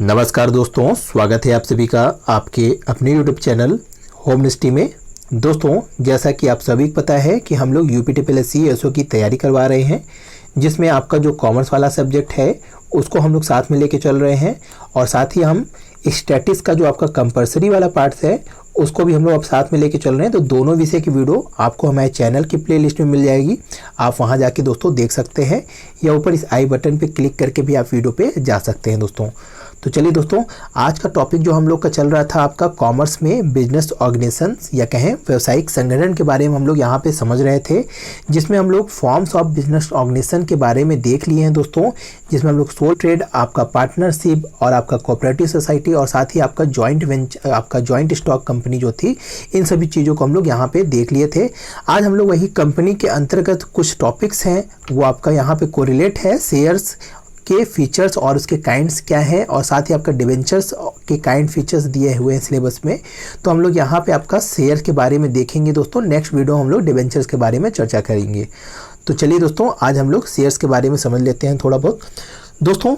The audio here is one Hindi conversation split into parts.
नमस्कार दोस्तों, स्वागत है आप सभी का आपके अपने यूट्यूब चैनल होमनेस्टी में। दोस्तों, जैसा कि आप सभी को पता है कि हम लोग यूपीटीपीएससी एसओ की तैयारी करवा रहे हैं, जिसमें आपका जो कॉमर्स वाला सब्जेक्ट है उसको हम लोग साथ में लेके चल रहे हैं और साथ ही हम स्टैटिक्स का जो आपका कंपलसरी वाला पार्ट है उसको भी हम लोग अब साथ में लेके चल रहे हैं। तो दोनों विषय की वीडियो आपको हमारे चैनल की प्लेलिस्ट में मिल जाएगी, आप वहां जाके दोस्तों देख सकते हैं या ऊपर इस आई बटन पे क्लिक करके भी आप वीडियो पे जा सकते हैं दोस्तों। तो चलिए दोस्तों, आज का टॉपिक जो हम लोग का चल रहा था आपका कॉमर्स में बिजनेस ऑर्गेनाइजेशन या कहें व्यवसायिक संगठन के बारे में हम लोग यहाँ पे समझ रहे थे, जिसमें हम लोग फॉर्म्स ऑफ बिजनेस ऑर्गेनाइजेशन के बारे में देख लिए हैं दोस्तों, जिसमें हम लोग सोल ट्रेड, आपका पार्टनरशिप और आपका कोऑपरेटिव सोसाइटी और साथ ही आपका जॉइंट स्टॉक कंपनी जो थी, इन सभी चीज़ों को हम लोग यहाँ पे देख लिए थे। आज हम लोग वही कंपनी के अंतर्गत कुछ टॉपिक्स हैं वो आपका यहाँ पे कोरिलेट है, शेयर्स के फीचर्स और उसके काइंड्स क्या हैं और साथ ही आपका डिवेंचर्स के काइंड फीचर्स दिए हुए हैं सिलेबस में। तो हम लोग यहाँ पे आपका शेयर के बारे में देखेंगे दोस्तों। नेक्स्ट वीडियो हम लोग डिवेंचर्स के बारे में चर्चा करेंगे। तो चलिए दोस्तों, आज हम लोग शेयर्स के बारे में समझ लेते हैं थोड़ा बहुत। दोस्तों,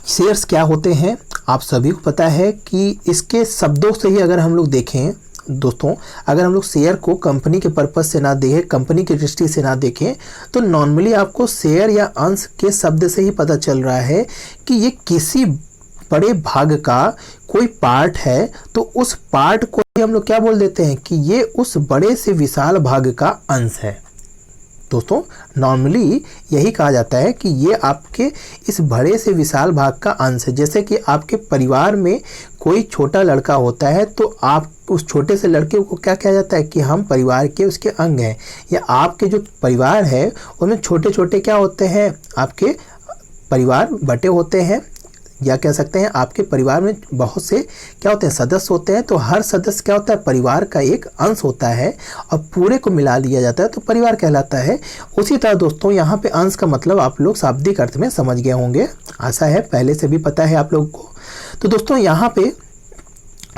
शेयर्स क्या होते हैं आप सभी को पता है कि इसके शब्दों से ही अगर हम लोग देखें दोस्तों, अगर हम लोग शेयर को कंपनी के पर्पज से ना देखें, कंपनी की दृष्टि से ना देखें, तो नॉर्मली आपको शेयर या अंश के शब्द से ही पता चल रहा है कि ये किसी बड़े भाग का कोई पार्ट है। तो उस पार्ट को ही हम लोग क्या बोल देते हैं कि ये उस बड़े से विशाल भाग का अंश है। दोस्तों, नॉर्मली यही कहा जाता है कि ये आपके इस बड़े से विशाल भाग का अंश है। जैसे कि आपके परिवार में कोई छोटा लड़का होता है तो आप उस छोटे से लड़के को क्या कहा जाता है कि हम परिवार के उसके अंग हैं, या आपके जो परिवार है उनमें छोटे छोटे क्या होते हैं, आपके परिवार बटे होते हैं, या कह सकते हैं आपके परिवार में बहुत से क्या होते हैं, सदस्य होते हैं। तो हर सदस्य क्या होता है, परिवार का एक अंश होता है और पूरे को मिला लिया जाता है तो परिवार कहलाता है। उसी तरह दोस्तों, यहाँ पे अंश का मतलब आप लोग शाब्दिक अर्थ में समझ गए होंगे, आशा है पहले से भी पता है आप लोगों को। तो दोस्तों, यहाँ पे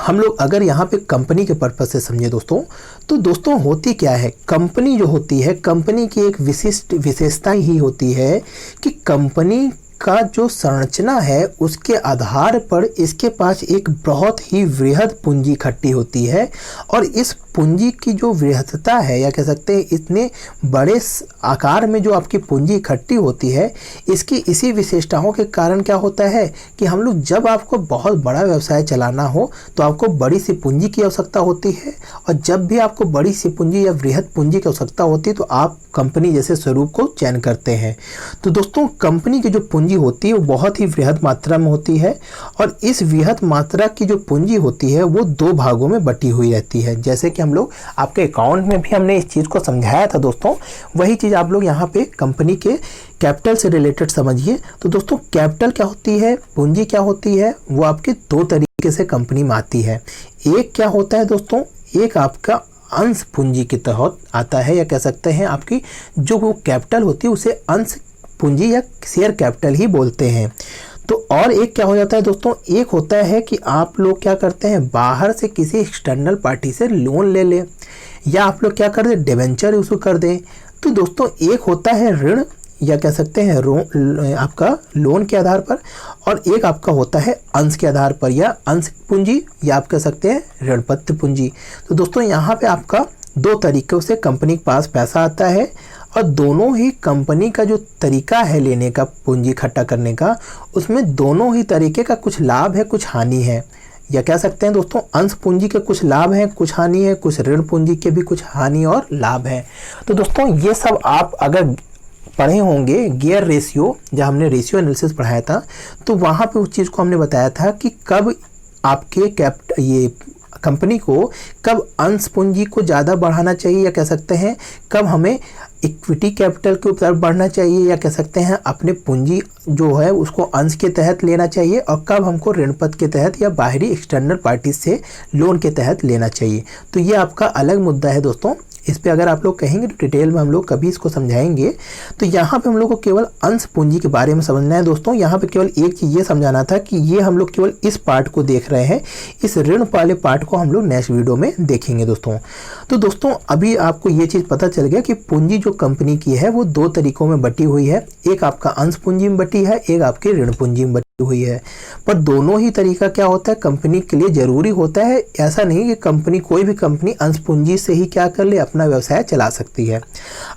हम लोग अगर यहाँ पे कंपनी के पर्पज से समझे दोस्तों, तो दोस्तों होती क्या है, कंपनी जो होती है, कंपनी की एक विशिष्ट विशेषता ही होती है कि कंपनी का जो संरचना है उसके आधार पर इसके पास एक बहुत ही वृहद पूंजी इकट्ठी होती है। और इस पूंजी की जो वृहदता है, या कह सकते हैं इतने बड़े आकार में जो आपकी पूंजी इकट्ठी होती है, इसकी इसी विशेषताओं के कारण क्या होता है कि हम लोग जब आपको बहुत बड़ा व्यवसाय चलाना हो तो आपको बड़ी सी पूंजी की आवश्यकता होती है, और जब भी आपको बड़ी सी पूंजी या वृहद पूंजी की आवश्यकता होती है तो आप कंपनी जैसे स्वरूप को चयन करते हैं। तो दोस्तों, कंपनी की जो पूंजी होती है वो बहुत ही वृहद मात्रा में होती है, और इस वृहद मात्रा की जो पूंजी होती है वो दो भागों में बटी हुई रहती है। जैसे कि हम लोग आपके अकाउंट में भी हमने इस चीज़ को समझाया था दोस्तों, वही चीज़ आप लोग यहाँ पे कंपनी के कैपिटल से रिलेटेड समझिए। तो दोस्तों, कैपिटल क्या होती है, पूंजी क्या होती है, वो आपके दो तरीके से कंपनी में आती है। एक क्या होता है दोस्तों, एक आपका अंश पूंजी के तहत आता है, या कह सकते हैं आपकी जो वो कैपिटल होती है उसे अंश पूंजी या शेयर कैपिटल ही बोलते हैं। तो और एक क्या हो जाता है दोस्तों, एक होता है कि आप लोग क्या करते हैं, बाहर से किसी एक्सटर्नल पार्टी से लोन ले लें, या आप लोग क्या कर दें, डिबेंचर इशू कर दें। तो दोस्तों, एक होता है ऋण, या कह सकते हैं आपका लोन के आधार पर, और एक आपका होता है अंश के आधार पर, या अंश पूंजी, या आप कह सकते हैं ऋणपत्र पूंजी। तो दोस्तों, यहाँ पे आपका दो तरीकों से कंपनी के पास पैसा आता है, और दोनों ही कंपनी का जो तरीका है लेने का, पूंजी इकट्ठा करने का, उसमें दोनों ही तरीके का कुछ लाभ है, कुछ हानि है। या कह सकते हैं दोस्तों, अंश पूंजी के कुछ लाभ हैं, कुछ हानि है, कुछ ऋण पूंजी के भी कुछ हानि और लाभ है। तो दोस्तों, ये सब आप अगर पढ़े होंगे गियर रेशियो, जब हमने रेशियो एनालिसिस पढ़ाया था, तो वहाँ पे उस चीज़ को हमने बताया था कि कब आपके ये कंपनी को कब अंश पूंजी को ज़्यादा बढ़ाना चाहिए, या कह सकते हैं कब हमें इक्विटी कैपिटल के ऊपर बढ़ना चाहिए, या कह सकते हैं अपने पूंजी जो है उसको अंश के तहत लेना चाहिए, और कब हमको ऋणपत्र के तहत या बाहरी एक्सटर्नल पार्टी से लोन के तहत लेना चाहिए। तो ये आपका अलग मुद्दा है दोस्तों, इस पे अगर आप लोग कहेंगे तो डिटेल में हम लोग कभी इसको समझाएंगे। तो यहाँ पे हम लोग को केवल अंश पूंजी के बारे में समझना है दोस्तों। यहाँ पे केवल एक चीज़ ये समझाना था कि ये हम लोग केवल इस पार्ट को देख रहे हैं, इस ऋण वाले पार्ट को हम लोग नेक्स्ट वीडियो में देखेंगे दोस्तों। तो दोस्तों, अभी आपको ये चीज़ पता चल गया कि पूंजी जो कंपनी की है वो दो तरीकों में बटी हुई है, एक आपका अंश पूंजी में बटी है, एक आपकी ऋण पूंजी में बटी हुई है। पर दोनों ही तरीका क्या होता है, कंपनी के लिए जरूरी होता है। ऐसा नहीं कि कंपनी, कोई भी कंपनी अंश पूंजी से ही क्या कर ले, अपना व्यवसाय चला सकती है।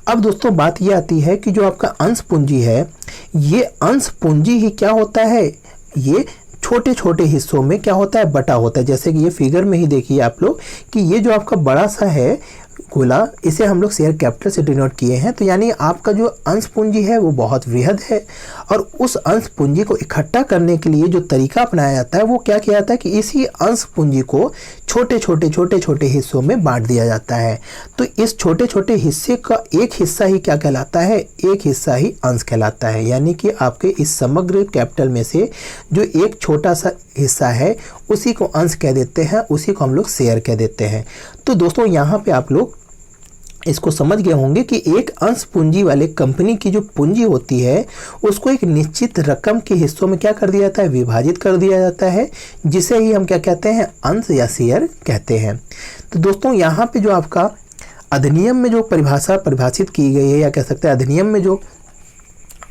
अब दोस्तों बात ये आती है कि जो आपका अंश पूंजी है, ये अंश पूंजी ही क्या होता है, ये छोटे छोटे हिस्सों में क्या होता है, बटा होता है। जैसे कि ये फिगर में ही देखिए आप लोग कि ये जो आपका बड़ा सा है गोला, इसे हम लोग शेयर कैपिटल से डिनोट किए हैं। तो यानी आपका जो अंश पूंजी है वो बहुत वृहद है, और उस अंश पूंजी को इकट्ठा करने के लिए जो तरीका अपनाया जाता है वो क्या किया जाता है कि इसी अंश पूंजी को छोटे छोटे हिस्सों में बांट दिया जाता है। तो इस छोटे छोटे हिस्से का एक हिस्सा ही क्या कहलाता है, एक हिस्सा ही अंश कहलाता है। यानी कि आपके इस समग्र कैपिटल में से जो एक छोटा सा हिस्सा है उसी को अंश कह देते हैं, उसी को हम लोग शेयर कह देते हैं। तो दोस्तों यहाँ पे आप लोग इसको समझ गए होंगे कि एक अंश पूंजी वाले कंपनी की जो पूंजी होती है उसको एक निश्चित रकम के हिस्सों में क्या कर दिया जाता है, विभाजित कर दिया जाता है, जिसे ही हम क्या कहते हैं, अंश या शेयर कहते हैं। तो दोस्तों यहाँ पे जो आपका अधिनियम में जो परिभाषित की गई है, या कह सकते हैं अधिनियम में जो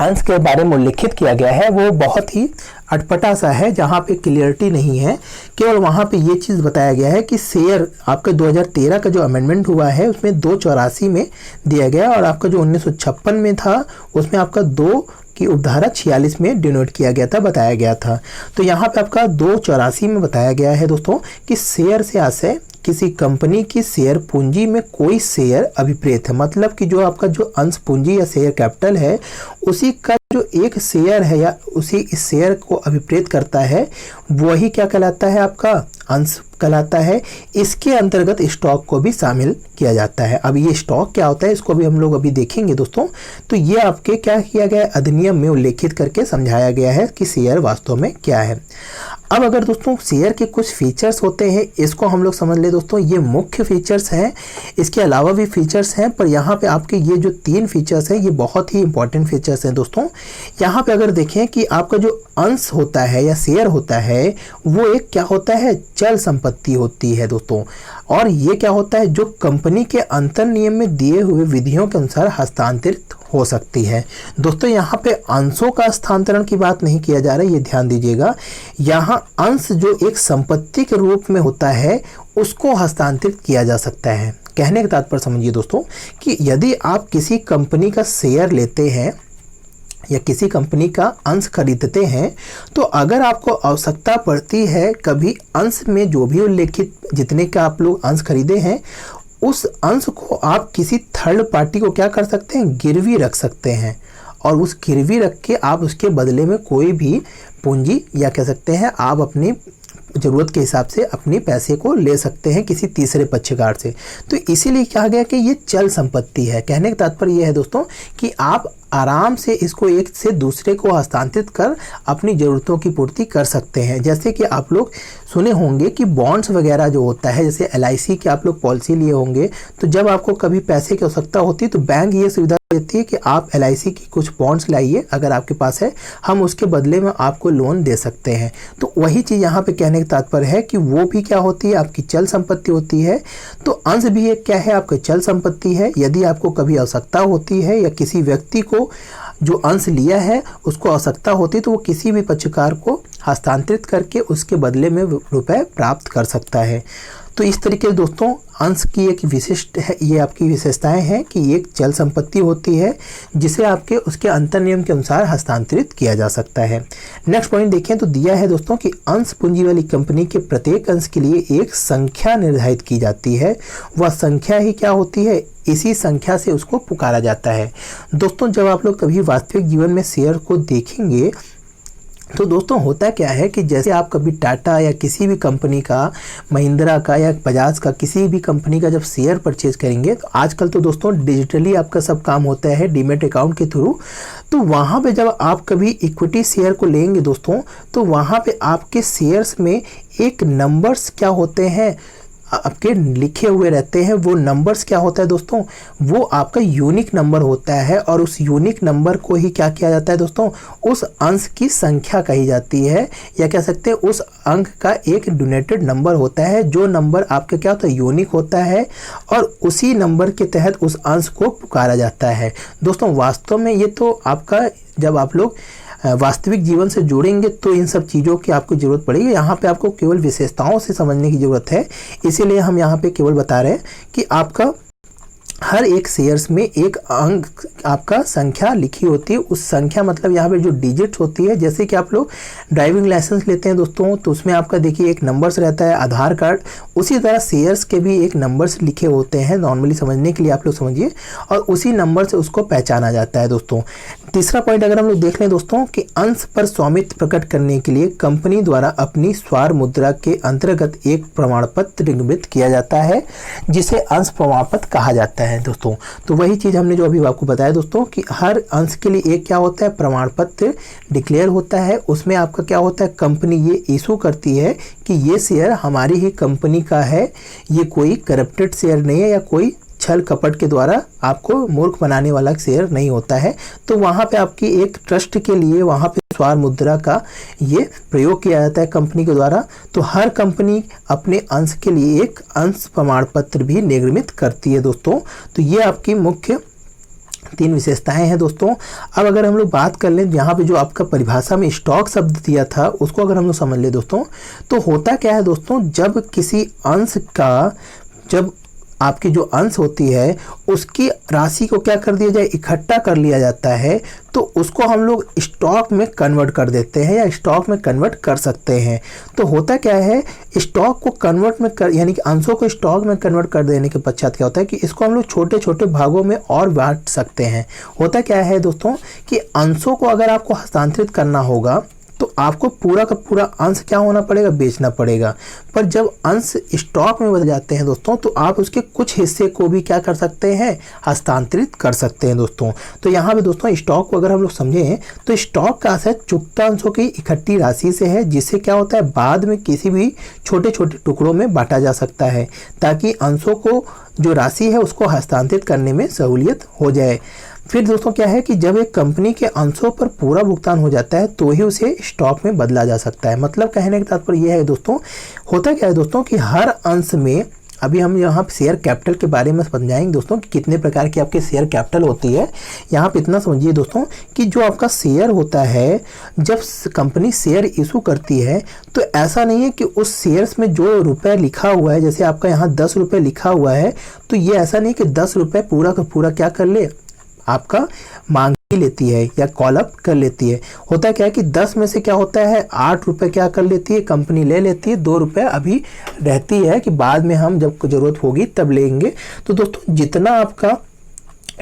अंश के बारे में उल्लिखित किया गया है वो बहुत ही अटपटा सा है, जहाँ पे क्लियरिटी नहीं है। केवल वहाँ पे ये चीज़ बताया गया है कि शेयर आपका 2013 का जो अमेंडमेंट हुआ है उसमें 284 में दिया गया, और आपका जो 1956 में था उसमें आपका 2 की उपधारा 46 में डिनोट किया गया था, बताया गया था। तो यहाँ पे आपका 284 में बताया गया है दोस्तों कि शेयर से आशय किसी कंपनी की शेयर पूंजी में कोई शेयर अभिप्रेत है। मतलब कि जो आपका जो अंश पूंजी या शेयर कैपिटल है उसी का जो एक शेयर है या उसी इस शेयर को अभिप्रेत करता है वही क्या कहलाता है, आपका अंश कहलाता है। इसके अंतर्गत स्टॉक को भी शामिल किया जाता है। अब ये स्टॉक क्या होता है इसको भी हम लोग अभी देखेंगे दोस्तों। तो ये आपके क्या किया गया है, अधिनियम में उल्लेखित करके समझाया गया है कि शेयर वास्तव में क्या है। अब अगर दोस्तों शेयर के कुछ फीचर्स होते हैं, इसको हम लोग समझ ले दोस्तों। ये मुख्य फीचर्स हैं, इसके अलावा भी फीचर्स हैं, पर यहाँ पे आपके ये जो 3 फीचर्स हैं ये बहुत ही इंपॉर्टेंट फीचर्स हैं दोस्तों। यहाँ पे अगर देखें कि आपका जो अंश होता है या शेयर होता है वो एक क्या होता है, चल संपत्ति होती है दोस्तों। और ये क्या होता है, जो कंपनी के अंतर नियम में दिए हुए विधियों के अनुसार हस्तांतरित हो सकती है। दोस्तों यहाँ पे अंशों का हस्तांतरण की बात नहीं किया जा रहा है, ये ध्यान दीजिएगा। यहाँ अंश जो एक संपत्ति के रूप में होता है उसको हस्तांतरित किया जा सकता है। कहने का तात्पर्य समझिए दोस्तों कि यदि आप किसी कंपनी का शेयर लेते हैं या किसी कंपनी का अंश खरीदते हैं, तो अगर आपको आवश्यकता पड़ती है कभी अंश में जो भी उल्लेखित जितने का आप लोग अंश खरीदे हैं उस अंश को आप किसी थर्ड पार्टी को क्या कर सकते हैं, गिरवी रख सकते हैं, और उस गिरवी रख के आप उसके बदले में कोई भी पूंजी या कह सकते हैं आप अपनी ज़रूरत के हिसाब से अपने पैसे को ले सकते हैं किसी तीसरे पक्षकार से। तो इसीलिए कहा गया कि ये चल संपत्ति है। कहने का तात्पर्य ये है दोस्तों कि आप आराम से इसको एक से दूसरे को हस्तांतरित कर अपनी ज़रूरतों की पूर्ति कर सकते हैं। जैसे कि आप लोग सुने होंगे कि बॉन्ड्स वगैरह जो होता है, जैसे LIC की आप लोग पॉलिसी लिए होंगे, तो जब आपको कभी पैसे की आवश्यकता होती है तो बैंक ये सुविधा देती है कि आप LIC की कुछ बॉन्ड्स लाइए, अगर आपके पास है, हम उसके बदले में आपको लोन दे सकते हैं। तो वही चीज़ यहाँ पे कहने का तात्पर्य है कि वो भी क्या होती है, आपकी चल संपत्ति होती है। तो अंश भी एक क्या है, आपका चल संपत्ति है। यदि आपको कभी आवश्यकता होती है या किसी व्यक्ति को जो अंश लिया है उसको आवश्यकता होती है तो वो किसी भी पक्षकार को हस्तांतरित करके उसके बदले में रुपए प्राप्त कर सकता है। तो इस तरीके से दोस्तों अंश की एक विशिष्ट है, ये आपकी विशेषताएं हैं कि एक चल संपत्ति होती है जिसे आपके उसके अंतर नियम के अनुसार हस्तांतरित किया जा सकता है। नेक्स्ट पॉइंट देखें तो दिया है दोस्तों कि अंश पूंजी वाली कंपनी के प्रत्येक अंश के लिए एक संख्या निर्धारित की जाती है। वह संख्या ही क्या होती है, इसी संख्या से उसको पुकारा जाता है। दोस्तों जब आप लोग कभी वास्तविक जीवन में शेयर को देखेंगे तो दोस्तों होता क्या है कि जैसे आप कभी टाटा या किसी भी कंपनी का, महिंद्रा का या बजाज का, किसी भी कंपनी का जब शेयर परचेज करेंगे, तो आजकल तो दोस्तों डिजिटली आपका सब काम होता है डीमैट अकाउंट के थ्रू। तो वहाँ पे जब आप कभी इक्विटी शेयर को लेंगे दोस्तों, तो वहाँ पे आपके शेयर्स में एक नंबर्स क्या होते हैं, आपके लिखे हुए रहते हैं। वो नंबर्स क्या होता है दोस्तों, वो आपका यूनिक नंबर होता है, और उस यूनिक नंबर को ही क्या किया जाता है दोस्तों, उस अंश की संख्या कही जाती है, या कह सकते हैं उस अंक का एक डोनेटेड नंबर होता है। जो नंबर आपका क्या होता है, यूनिक होता है, और उसी नंबर के तहत उस अंश को पुकारा जाता है। दोस्तों वास्तव में ये तो आपका जब आप लोग वास्तविक जीवन से जोड़ेंगे तो इन सब चीज़ों की आपको ज़रूरत पड़ेगी। यहाँ पे आपको केवल विशेषताओं से समझने की ज़रूरत है, इसीलिए हम यहाँ पे केवल बता रहे हैं कि आपका हर एक शेयर्स में एक अंक आपका संख्या लिखी होती है। उस संख्या मतलब यहाँ पे जो डिजिट्स होती है, जैसे कि आप लोग ड्राइविंग लाइसेंस लेते हैं दोस्तों, तो उसमें आपका देखिए एक नंबर्स रहता है, आधार कार्ड, उसी तरह शेयर्स के भी एक नंबर्स लिखे होते हैं। नॉर्मली समझने के लिए आप लोग समझिए, और उसी नंबर से उसको पहचाना जाता है दोस्तों। तीसरा पॉइंट अगर हम लोग देख लें दोस्तों कि अंश पर स्वामित्व प्रकट करने के लिए कंपनी द्वारा अपनी स्वार मुद्रा के अंतर्गत एक प्रमाण पत्र निर्मित किया जाता है, जिसे अंश प्रमाण पत्र कहा जाता है दोस्तों। तो वही चीज हमने जो अभी आपको बताया दोस्तों कि हर अंश के लिए एक क्या होता है, प्रमाण पत्र डिक्लेयर होता है। उसमें आपका क्या होता है, कंपनी ये इशू करती है कि ये शेयर हमारी ही कंपनी का है, ये कोई करप्टेड शेयर नहीं है या कोई छल कपट के द्वारा आपको मूर्ख बनाने वाला शेयर नहीं होता है। तो वहाँ पे आपकी एक ट्रस्ट के लिए वहाँ पे स्वार मुद्रा का ये प्रयोग किया जाता है कंपनी के द्वारा। तो हर कंपनी अपने अंश के लिए एक अंश प्रमाण पत्र भी निर्मित करती है दोस्तों। तो ये आपकी मुख्य 3 विशेषताएं हैं दोस्तों। अब अगर हम लोग बात कर लें, यहाँ पे जो आपका परिभाषा में स्टॉक शब्द दिया था उसको अगर हम लोग समझ ले दोस्तों, तो होता क्या है दोस्तों, जब किसी अंश का, जब आपकी जो अंश होती है उसकी राशि को क्या कर दिया जाए, इकट्ठा कर लिया जाता है, तो उसको हम लोग स्टॉक में कन्वर्ट कर देते हैं या स्टॉक में कन्वर्ट कर सकते हैं। तो होता क्या है, स्टॉक को कन्वर्ट में कर, यानी कि अंशों को स्टॉक में कन्वर्ट कर देने के पश्चात क्या होता है कि इसको हम लोग छोटे छोटे भागों में और बांट सकते हैं। होता क्या है दोस्तों कि अंशों को अगर आपको हस्तांतरित करना होगा तो आपको पूरा का पूरा अंश क्या होना पड़ेगा, बेचना पड़ेगा। पर जब अंश स्टॉक में बदल जाते हैं दोस्तों, तो आप उसके कुछ हिस्से को भी क्या कर सकते हैं, हस्तांतरित कर सकते हैं दोस्तों। तो यहाँ पे दोस्तों स्टॉक को अगर हम लोग समझें तो स्टॉक का आशय चुकता अंशों की इकट्ठी राशि से है, जिससे क्या होता है बाद में किसी भी छोटे छोटे टुकड़ों में बांटा जा सकता है, ताकि अंशों को जो राशि है उसको हस्तांतरित करने में सहूलियत हो जाए। फिर दोस्तों क्या है कि जब एक कंपनी के अंशों पर पूरा भुगतान हो जाता है तो ही उसे स्टॉक में बदला जा सकता है। मतलब कहने का तात्पर्य यह है दोस्तों, होता क्या है दोस्तों कि हर अंश में, अभी हम यहाँ शेयर कैपिटल के बारे में समझाएंगे दोस्तों कि कितने प्रकार की आपके शेयर कैपिटल होती है। यहाँ पे इतना समझिए दोस्तों कि जो आपका शेयर होता है, जब कंपनी शेयर इशू करती है तो ऐसा नहीं है कि उस शेयर्स में जो रुपए लिखा हुआ है, जैसे आपका यहाँ 10 रुपये लिखा हुआ है, तो ये ऐसा नहीं कि 10 रुपये पूरा का पूरा क्या कर ले, आपका मांग ही लेती है या कॉल अप कर लेती है। होता क्या है कि 10 में से क्या होता है, 8 रुपये क्या कर लेती है कंपनी, ले लेती है, 2 रुपये अभी रहती है कि बाद में हम जब जरूरत होगी तब लेंगे। तो दोस्तों जितना आपका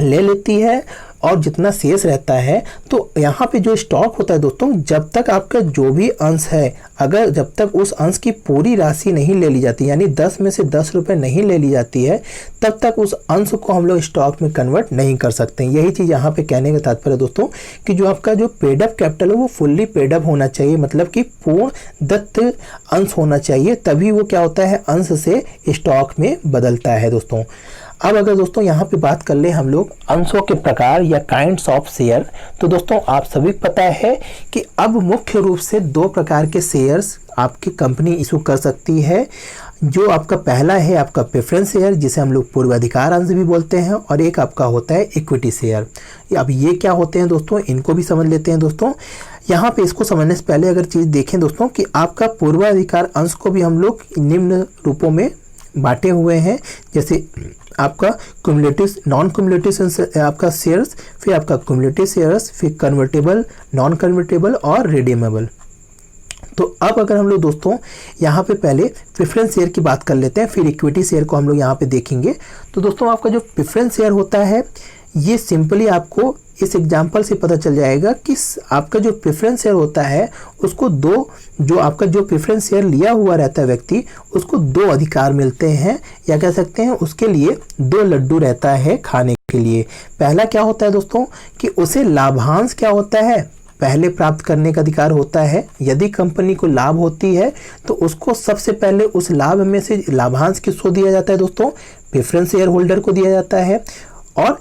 ले लेती है और जितना शेष रहता है, तो यहाँ पे जो स्टॉक होता है दोस्तों, जब तक आपका जो भी अंश है, अगर जब तक उस अंश की पूरी राशि नहीं ले ली जाती, यानी 10 में से 10 रुपये नहीं ले ली जाती है, तब तक उस अंश को हम लोग स्टॉक में कन्वर्ट नहीं कर सकते। यही चीज़ यहाँ पे कहने का तात्पर्य दोस्तों कि जो आपका जो पेड अप कैपिटल है वो फुल्ली पेड अप होना चाहिए, मतलब कि पूर्ण दत्त अंश होना चाहिए, तभी वो क्या होता है, अंश से स्टॉक में बदलता है दोस्तों। अब अगर दोस्तों यहाँ पे बात कर ले हम लोग अंशों के प्रकार या काइंड्स ऑफ शेयर, तो दोस्तों आप सभी को पता है कि अब मुख्य रूप से 2 प्रकार के शेयर्स आपकी कंपनी इशू कर सकती है। जो आपका पहला है आपका प्रेफरेंस शेयर, जिसे हम लोग पूर्वाधिकार अंश भी बोलते हैं, और एक आपका होता है इक्विटी शेयर। अब ये क्या होते हैं दोस्तों, इनको भी समझ लेते हैं दोस्तों। यहाँ पे इसको समझने से पहले अगर चीज़ देखें दोस्तों कि आपका पूर्वाधिकार अंश को भी हम लोग निम्न रूपों में बांटे हुए हैं, जैसे आपका क्युमुलेटिव, नॉन क्युमुलेटिव आपका शेयर्स, फिर आपका क्युमुलेटिव शेयर्स, फिर कन्वर्टेबल, नॉन कन्वर्टेबल और रिडीमेबल। तो अब अगर हम लोग दोस्तों यहाँ पे पहले प्रेफरेंस शेयर की बात कर लेते हैं, फिर इक्विटी शेयर को हम लोग यहाँ पे देखेंगे। तो दोस्तों आपका जो प्रेफरेंस शेयर होता है, ये सिंपली आपको इस एग्जाम्पल से पता चल जाएगा कि आपका जो प्रेफरेंस शेयर होता है उसको जो आपका जो प्रेफरेंस शेयर लिया हुआ रहता है व्यक्ति, उसको 2 अधिकार मिलते हैं, या कह सकते हैं उसके लिए 2 लड्डू रहता है खाने के लिए। पहला क्या होता है दोस्तों कि उसे लाभांश क्या होता है, पहले प्राप्त करने का अधिकार होता है। यदि कंपनी को लाभ होती है तो उसको सबसे पहले उस लाभ में से लाभांश किसको दिया जाता है दोस्तों, प्रेफरेंस शेयर होल्डर को दिया जाता है। और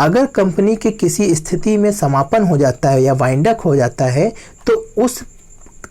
अगर कंपनी के किसी स्थिति में समापन हो जाता है या वाइंड अप हो जाता है, तो उस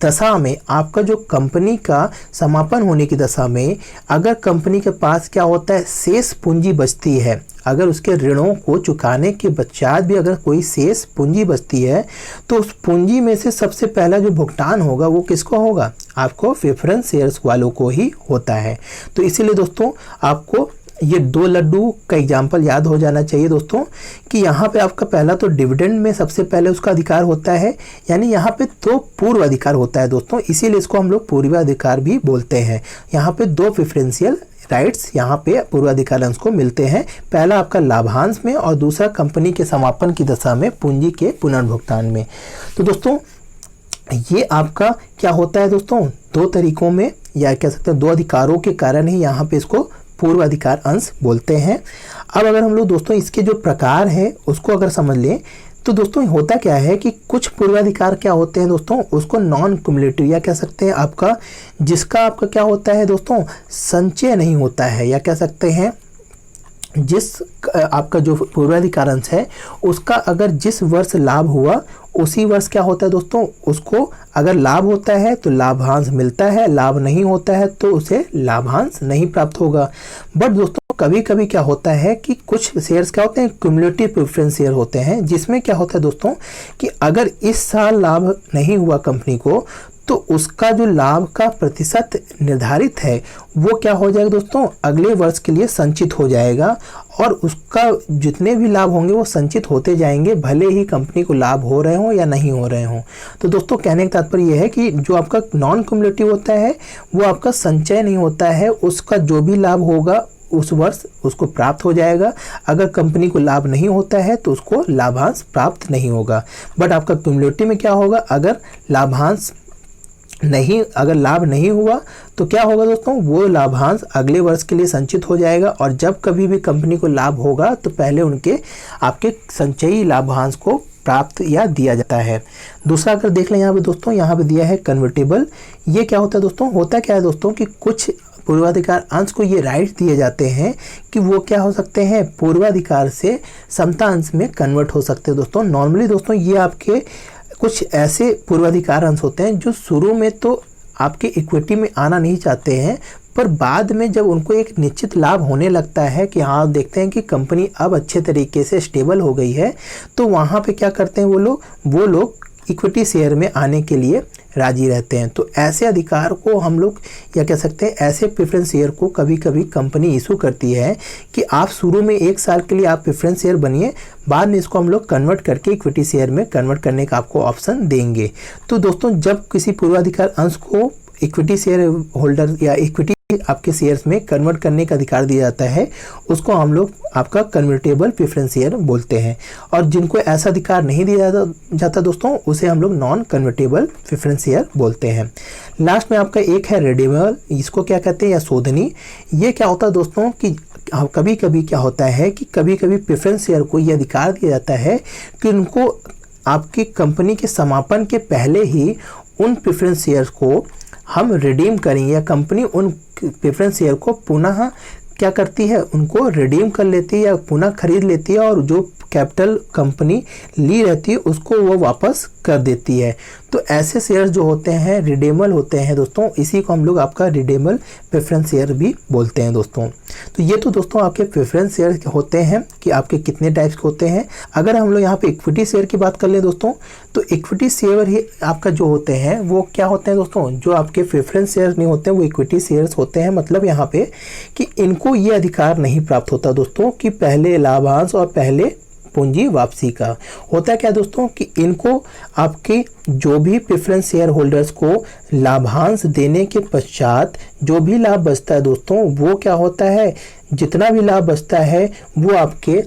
दशा में, आपका जो कंपनी का समापन होने की दशा में अगर कंपनी के पास क्या होता है, शेष पूंजी बचती है, अगर उसके ऋणों को चुकाने के पश्चात भी अगर कोई शेष पूंजी बचती है, तो उस पूंजी में से सबसे पहला जो भुगतान होगा वो किसको होगा, आपको प्रेफरेंस शेयर्स वालों को ही होता है। तो इसीलिए दोस्तों आपको ये 2 लड्डू का एग्जाम्पल याद हो जाना चाहिए दोस्तों, कि यहाँ पे आपका पहला तो डिविडेंड में सबसे पहले उसका अधिकार होता है, यानी यहाँ पे 2 पूर्व अधिकार होता है दोस्तों, इसीलिए इसको हम लोग पूर्वाधिकार भी बोलते हैं। यहाँ पे 2 प्रेफरेंशियल राइट्स यहाँ पे पूर्वाधिकार अंश को मिलते हैं, पहला आपका लाभांश में और दूसरा कंपनी के समापन की दशा में पूंजी के पुनर्भुगतान में। तो दोस्तों ये आपका क्या होता है दोस्तों, 2 तरीकों में या कह सकते हैं 2 अधिकारों के कारण ही यहाँ पे इसको पूर्वाधिकार अंश बोलते हैं। अब अगर हम लोग दोस्तों इसके जो प्रकार है उसको अगर समझ लें, तो दोस्तों होता क्या है कि कुछ पूर्वाधिकार क्या होते हैं दोस्तों, उसको नॉन क्युमुलेटिव या कह सकते हैं आपका, जिसका आपका क्या होता है दोस्तों, संचय नहीं होता है, या कह सकते हैं जिस आपका जो पूर्वाधिकार अंश है उसका अगर जिस वर्ष लाभ हुआ उसी वर्ष क्या होता है दोस्तों, उसको अगर लाभ होता है तो लाभांश मिलता है, लाभ नहीं होता है तो उसे लाभांश नहीं प्राप्त होगा। बट दोस्तों कभी कभी क्या होता है कि कुछ शेयर्स क्या होते हैं, क्युमुलेटिव प्रेफरेंस शेयर होते हैं, जिसमें क्या होता है दोस्तों कि अगर इस साल लाभ नहीं हुआ कंपनी को, तो उसका जो लाभ का प्रतिशत निर्धारित है वो क्या हो जाएगा दोस्तों, अगले वर्ष के लिए संचित हो जाएगा, और उसका जितने भी लाभ होंगे वो संचित होते जाएंगे, भले ही कंपनी को लाभ हो रहे हों या नहीं हो रहे हों। तो दोस्तों कहने का तात्पर्य यह है कि जो आपका नॉन क्युमुलेटिव होता है वो आपका संचय नहीं होता है, उसका जो भी लाभ होगा उस वर्ष उसको प्राप्त हो जाएगा, अगर कंपनी को लाभ नहीं होता है तो उसको लाभांश प्राप्त नहीं होगा। बट आपका क्युमुलेटिव में क्या होगा, अगर लाभ नहीं हुआ तो क्या होगा दोस्तों, वो लाभांश अगले वर्ष के लिए संचित हो जाएगा, और जब कभी भी कंपनी को लाभ होगा तो पहले उनके आपके संचयी लाभांश को प्राप्त या दिया जाता है। दूसरा अगर देख लें यहाँ पे दोस्तों, यहाँ पे दिया है कन्वर्टेबल। ये क्या होता है दोस्तों, होता क्या है दोस्तों कि कुछ पूर्वाधिकार अंश को ये राइट दिए जाते हैं कि वो क्या हो सकते हैं, पूर्वाधिकार से समता अंश में कन्वर्ट हो सकते हैं दोस्तों। नॉर्मली दोस्तों ये आपके कुछ ऐसे पूर्वाधिकार अंश होते हैं जो शुरू में तो आपके इक्विटी में आना नहीं चाहते हैं, पर बाद में जब उनको एक निश्चित लाभ होने लगता है कि हाँ देखते हैं कि कंपनी अब अच्छे तरीके से स्टेबल हो गई है, तो वहाँ पे क्या करते हैं वो लोग इक्विटी शेयर में आने के लिए राजी रहते हैं। तो ऐसे अधिकार को हम लोग या कह सकते हैं ऐसे प्रेफरेंस शेयर को कभी कभी कंपनी इशू करती है कि आप शुरू में 1 साल के लिए आप प्रेफरेंस शेयर बनिए, बाद में इसको हम लोग कन्वर्ट करके इक्विटी शेयर में कन्वर्ट करने का आपको ऑप्शन देंगे। तो दोस्तों जब किसी पूर्वाधिकार अंश को इक्विटी शेयर होल्डर या इक्विटी आपके शेयर्स में कन्वर्ट करने का अधिकार दिया जाता है, उसको हम लोग आपका कन्वर्टेबल प्रेफरेंस शेयर बोलते हैं, और जिनको ऐसा अधिकार नहीं दिया जाता दोस्तों उसे हम लोग नॉन कन्वर्टेबल प्रेफरेंस शेयर बोलते हैं। लास्ट में आपका एक है रिडीमेबल, इसको क्या कहते हैं या शोधनी। ये क्या होता है दोस्तों कि कभी कभी क्या होता है कि कभी कभी प्रेफरेंस शेयर को ये अधिकार दिया जाता है कि उनको आपकी कंपनी के समापन के पहले ही उन प्रेफरेंस शेयर्स को हम रिडीम करेंगे, या कंपनी उन प्रेफरेंस शेयर को पुनः क्या करती है, उनको रिडीम कर लेती है या पुनः खरीद लेती है, और जो कैपिटल कंपनी ली रहती है उसको वो वापस कर देती है। तो ऐसे शेयर्स जो होते हैं रिडीमेबल होते हैं दोस्तों, इसी को हम लोग आपका रिडीमेबल प्रेफरेंस शेयर भी बोलते हैं दोस्तों। तो ये तो दोस्तों आपके प्रेफरेंस शेयर होते हैं कि आपके कितने टाइप्स के होते हैं। अगर हम लोग यहाँ पे इक्विटी शेयर की बात कर लें दोस्तों, तो इक्विटी शेयर ही आपका जो होते हैं वो क्या होते हैं दोस्तों, जो आपके प्रेफरेंस शेयर नहीं होते हैं वो इक्विटी शेयर्स होते हैं। मतलब यहाँ पे कि इनको ये अधिकार नहीं प्राप्त होता दोस्तों कि पहले लाभांश और पहले पूंजी वापसी का। होता क्या दोस्तों कि इनको आपके जो भी प्रेफरेंस शेयर होल्डर्स को लाभांश देने के पश्चात जो भी लाभ बचता है दोस्तों, वो क्या होता है, जितना भी लाभ बचता है वो आपके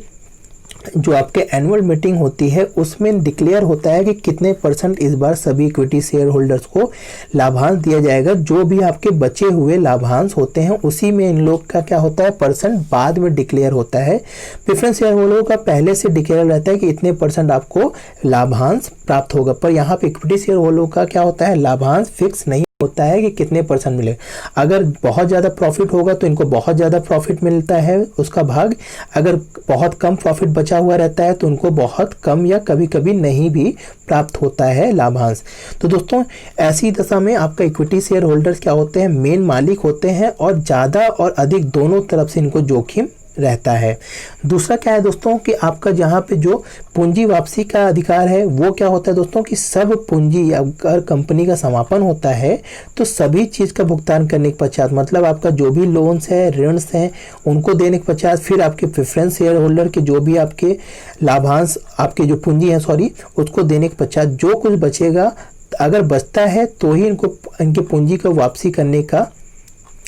जो आपके एनुअल मीटिंग होती है उसमें डिक्लेयर होता है कि कितने % इस बार सभी इक्विटी शेयर होल्डर्स को लाभांश दिया जाएगा। जो भी आपके बचे हुए लाभांश होते हैं उसी में इन लोग का क्या होता है % बाद में डिक्लेयर होता है। प्रेफरेंस शेयर होल्डर का पहले से डिक्लेयर रहता है कि इतने % आपको लाभांश प्राप्त होगा, पर यहाँ पे इक्विटी शेयर होल्डर का क्या होता है, लाभांश फिक्स नहीं होता है कि कितने परसेंट मिले। अगर बहुत ज़्यादा प्रॉफिट होगा तो इनको बहुत ज़्यादा प्रॉफिट मिलता है उसका भाग, अगर बहुत कम प्रॉफिट बचा हुआ रहता है तो उनको बहुत कम या कभी कभी नहीं भी प्राप्त होता है लाभांश। तो दोस्तों ऐसी दशा में आपका इक्विटी शेयर होल्डर्स क्या होते हैं, मेन मालिक होते हैं और ज़्यादा और अधिक दोनों तरफ से इनको जोखिम रहता है। दूसरा क्या है दोस्तों कि आपका जहाँ पे जो पूंजी वापसी का अधिकार है वो क्या होता है दोस्तों कि सब पूंजी अगर कंपनी का समापन होता है तो सभी चीज़ का भुगतान करने के पश्चात, मतलब आपका जो भी लोन्स है ऋण हैं उनको देने के पश्चात, फिर आपके प्रेफरेंस शेयर होल्डर के जो भी आपके लाभांश आपके जो पूंजी है उसको देने के पश्चात जो कुछ बचेगा, अगर बचता है तो ही इनके पूंजी को वापसी करने का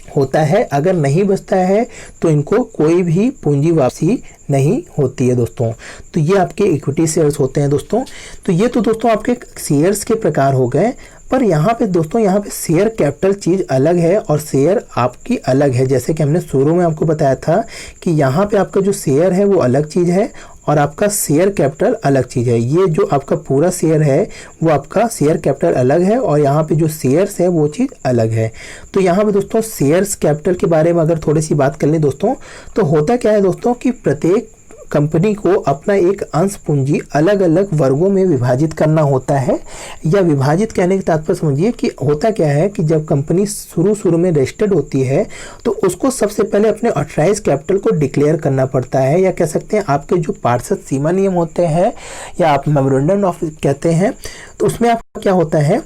होता है, अगर नहीं बचता है तो इनको कोई भी पूंजी वापसी नहीं होती है दोस्तों। तो ये आपके इक्विटी शेयर्स होते हैं दोस्तों। तो ये तो दोस्तों आपके शेयर्स के प्रकार हो गए, पर यहाँ पे दोस्तों यहाँ पे शेयर कैपिटल चीज़ अलग है और शेयर आपकी अलग है। जैसे कि हमने शुरू में आपको बताया था कि यहाँ पे आपका जो शेयर है वो अलग चीज़ है और आपका शेयर कैपिटल अलग चीज़ है। ये जो आपका पूरा शेयर है वो आपका शेयर कैपिटल अलग है और यहाँ पे जो शेयर्स है वो चीज़ अलग है। तो यहाँ पे दोस्तों शेयर्स कैपिटल के बारे में अगर थोड़ी सी बात कर लें दोस्तों, तो होता क्या है दोस्तों कि प्रत्येक कंपनी को अपना एक अंश पूंजी अलग अलग वर्गों में विभाजित करना होता है, या विभाजित कहने के तात्पर्य समझिए कि होता क्या है कि जब कंपनी शुरू में रजिस्टर्ड होती है तो उसको सबसे पहले अपने ऑथराइज कैपिटल को डिक्लेयर करना पड़ता है, या कह सकते हैं आपके जो पार्षद सीमा नियम होते हैं या आप मेमोरेंडम ऑफ कहते हैं, तो उसमें आपका क्या होता है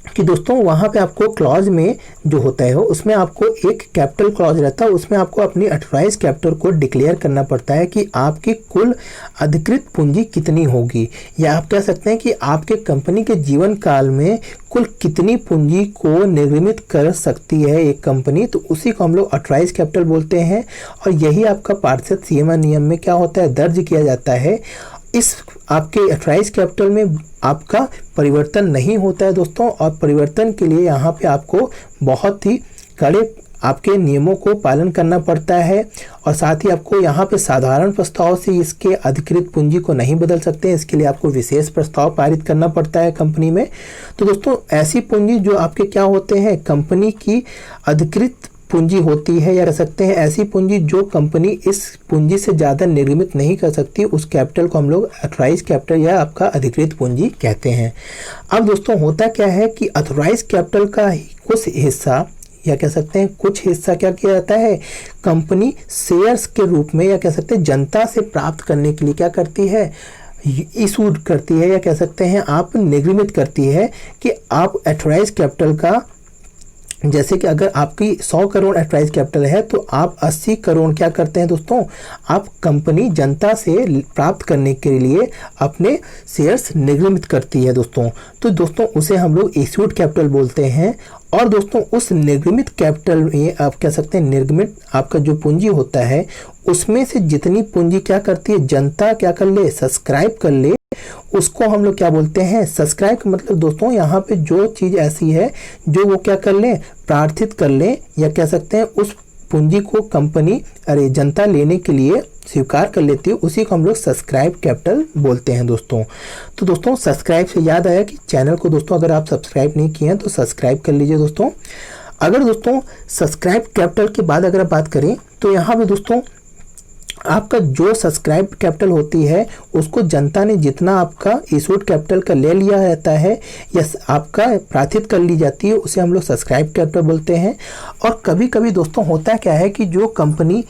कि दोस्तों वहाँ पे आपको क्लॉज में जो होता है उसमें आपको एक कैपिटल क्लॉज रहता है, उसमें आपको अपनी ऑथराइज कैपिटल को डिक्लेयर करना पड़ता है कि आपकी कुल अधिकृत पूंजी कितनी होगी, या आप कह सकते हैं कि आपके कंपनी के जीवन काल में कुल कितनी पूंजी को निर्मित कर सकती है एक कंपनी, तो उसी को हम लोग ऑथराइज कैपिटल बोलते हैं। और यही आपका पार्षद सीमा नियम में क्या होता है, दर्ज किया जाता है। इस आपके ऑथराइज कैपिटल में आपका परिवर्तन नहीं होता है दोस्तों, और परिवर्तन के लिए यहाँ पे आपको बहुत ही कड़े आपके नियमों को पालन करना पड़ता है, और साथ ही आपको यहाँ पे साधारण प्रस्ताव से इसके अधिकृत पूंजी को नहीं बदल सकते हैं, इसके लिए आपको विशेष प्रस्ताव पारित करना पड़ता है कंपनी में। तो दोस्तों ऐसी पूंजी जो आपके क्या होते हैं, कंपनी की अधिकृत पूंजी होती है, या कह सकते हैं ऐसी पूंजी जो कंपनी इस पूंजी से ज़्यादा निर्मित नहीं कर सकती, उस कैपिटल को हम लोग ऑथराइज कैपिटल या आपका अधिकृत पूंजी कहते हैं। अब दोस्तों होता क्या है कि ऑथराइज कैपिटल का कुछ हिस्सा या कह सकते हैं कुछ हिस्सा क्या किया जाता है, कंपनी शेयर्स के रूप में या कह सकते हैं जनता से प्राप्त करने के लिए क्या करती है, इशू करती है, या कह सकते हैं आप निर्मित करती है कि आप ऑथराइज कैपिटल का, जैसे कि अगर आपकी 100 करोड़ ऑथराइज कैपिटल है तो आप 80 करोड़ क्या करते हैं दोस्तों, आप कंपनी जनता से प्राप्त करने के लिए अपने शेयर्स निर्मित करती है दोस्तों। तो दोस्तों उसे हम लोग इश्यूड कैपिटल बोलते हैं। और दोस्तों उस निर्गमित कैपिटल में आप कह सकते हैं निर्गमित आपका जो पूंजी होता है उसमें से जितनी पूंजी क्या करती है, जनता क्या कर ले, सब्सक्राइब कर ले, उसको हम लोग क्या बोलते हैं, सब्सक्राइब। मतलब दोस्तों यहाँ पे जो चीज़ ऐसी है जो वो क्या कर ले, प्रार्थित कर ले, या कह सकते हैं उस पूंजी को कंपनी जनता लेने के लिए स्वीकार कर लेती है, उसी को हम लोग सब्सक्राइब कैपिटल बोलते हैं दोस्तों। तो दोस्तों सब्सक्राइब से याद आया कि चैनल को दोस्तों अगर आप सब्सक्राइब नहीं किए हैं तो सब्सक्राइब कर लीजिए दोस्तों। अगर दोस्तों सब्सक्राइब कैपिटल के बाद अगर आप बात करें तो यहाँ पे दोस्तों आपका जो सब्सक्राइब कैपिटल होती है उसको जनता ने जितना आपका इशूड कैपिटल का ले लिया रहता है या आपका प्रार्थित कर ली जाती है उसे हम लोग सब्सक्राइब कैपिटल बोलते हैं। और कभी कभी दोस्तों होता क्या है कि जो कंपनी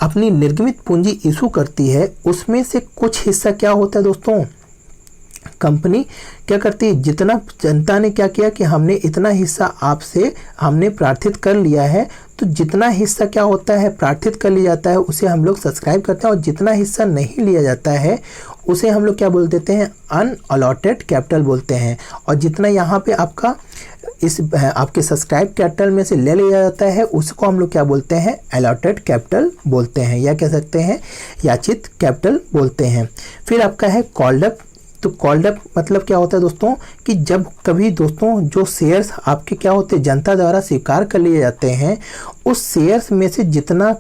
अपनी निर्गमित पूंजी इशू करती है उसमें से कुछ हिस्सा क्या होता है दोस्तों, कंपनी क्या करती है, जितना जनता ने क्या किया कि हमने इतना हिस्सा आपसे हमने प्रार्थित कर लिया है, तो जितना हिस्सा क्या होता है प्रार्थित कर लिया जाता है उसे हम लोग सब्सक्राइब करते हैं, और जितना हिस्सा नहीं लिया जाता है उसे हम लोग क्या बोल देते हैं, अनअलॉटेड कैपिटल बोलते हैं। और जितना यहाँ पे आपका इस आपके सब्सक्राइब कैपिटल में से ले लिया जाता है उसको हम लोग क्या बोलते हैं, अलॉटेड कैपिटल बोलते हैं, या कह सकते हैं याचित कैपिटल बोलते हैं। फिर आपका है कॉल्ड अप। तो कॉल्ड अप मतलब क्या होता है दोस्तों कि जब कभी दोस्तों जो शेयर्स आपके क्या होते हैं जनता द्वारा स्वीकार कर लिए जाते हैं उस शेयर्स में से जितना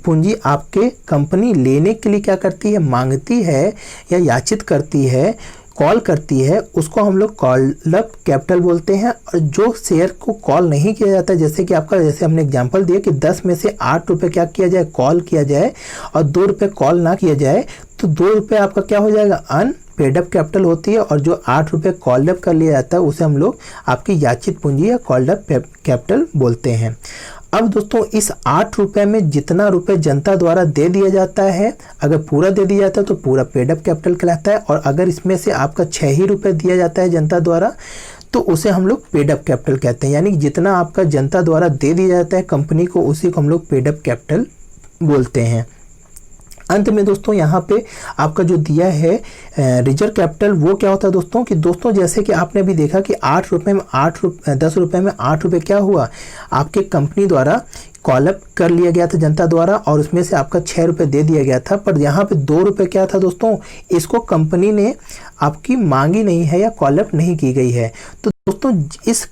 पूंजी आपके कंपनी लेने के लिए क्या करती है, मांगती है या याचित करती है, कॉल करती है उसको हम लोग कॉल अप कैपिटल बोलते हैं। और जो शेयर को कॉल नहीं किया जाता, जैसे कि आपका, जैसे हमने एग्जांपल दिया कि 10 में से 8 रुपये क्या किया जाए, कॉल किया जाए, और 2 रुपये कॉल ना किया जाए, तो 2 रुपये आपका क्या हो जाएगा, अनपेड अप कैपिटल होती है। और जो 8 रुपये कॉल्ड अप कर लिया जाता है उसे हम लोग आपकी याचित पूंजी या कॉल्ड अप कैपिटल बोलते हैं। अब दोस्तों इस 8 रुपये में जितना रुपए जनता द्वारा दे दिया जाता है, अगर पूरा दे दिया जाता है तो पूरा पेड अप कैपिटल कहलाता है। और अगर इसमें से आपका 6 ही रुपये दिया जाता है जनता द्वारा, तो उसे हम लोग पेड अप कैपिटल कहते हैं। यानी जितना आपका जनता द्वारा दे दिया जाता है कंपनी को, उसी को हम लोग पेड अप कैपिटल बोलते हैं। अंत में दोस्तों यहाँ पे आपका जो दिया है रिजर्व कैपिटल, वो क्या होता है दोस्तों, कि दोस्तों जैसे कि आपने भी देखा कि 10 रुपये में 8 रुपये क्या हुआ, आपके कंपनी द्वारा कॉल अप कर लिया गया था जनता द्वारा, और उसमें से आपका 6 रुपये दे दिया गया था। पर यहाँ पे 2 रुपये क्या था दोस्तों, इसको कंपनी ने आपकी मांगी नहीं है या कॉल अप नहीं की गई है। तो दोस्तों इस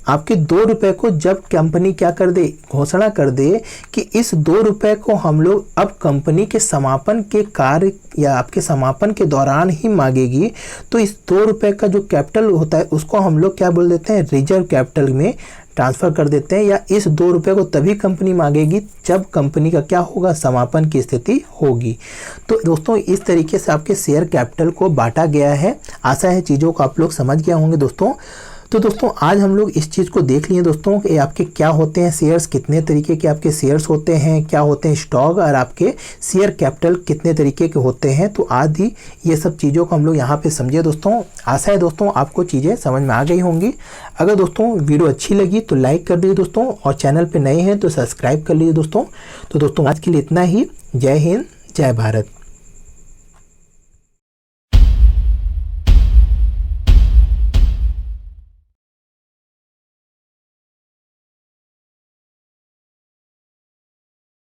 आपके 2 रुपये को जब कंपनी क्या कर दे, घोषणा कर दे कि इस 2 रुपये को हम लोग अब कंपनी के समापन के कार्य या आपके समापन के दौरान ही मांगेगी, तो इस 2 रुपये का जो कैपिटल होता है उसको हम लोग क्या बोल देते हैं, रिजर्व कैपिटल में ट्रांसफ़र कर देते हैं। या इस 2 रुपये को तभी कंपनी मांगेगी जब कंपनी का क्या होगा, समापन की स्थिति होगी। तो दोस्तों इस तरीके से आपके शेयर कैपिटल को बांटा गया है। आशा है चीज़ों को आप लोग समझ गए होंगे दोस्तों। तो दोस्तों आज हम लोग इस चीज़ को देख लिए दोस्तों कि आपके क्या होते हैं शेयर्स, कितने तरीके के आपके शेयर्स होते हैं, क्या होते हैं स्टॉक, और आपके शेयर कैपिटल कितने तरीके के होते हैं। तो आज ही ये सब चीज़ों को हम लोग यहाँ पे समझे दोस्तों। आशा है दोस्तों आपको चीज़ें समझ में आ गई होंगी। अगर दोस्तों वीडियो अच्छी लगी तो लाइक कर दीजिए दोस्तों, और चैनल पर नए हैं तो सब्सक्राइब कर लीजिए दोस्तों। तो दोस्तों आज के लिए इतना ही। जय हिंद, जय भारत।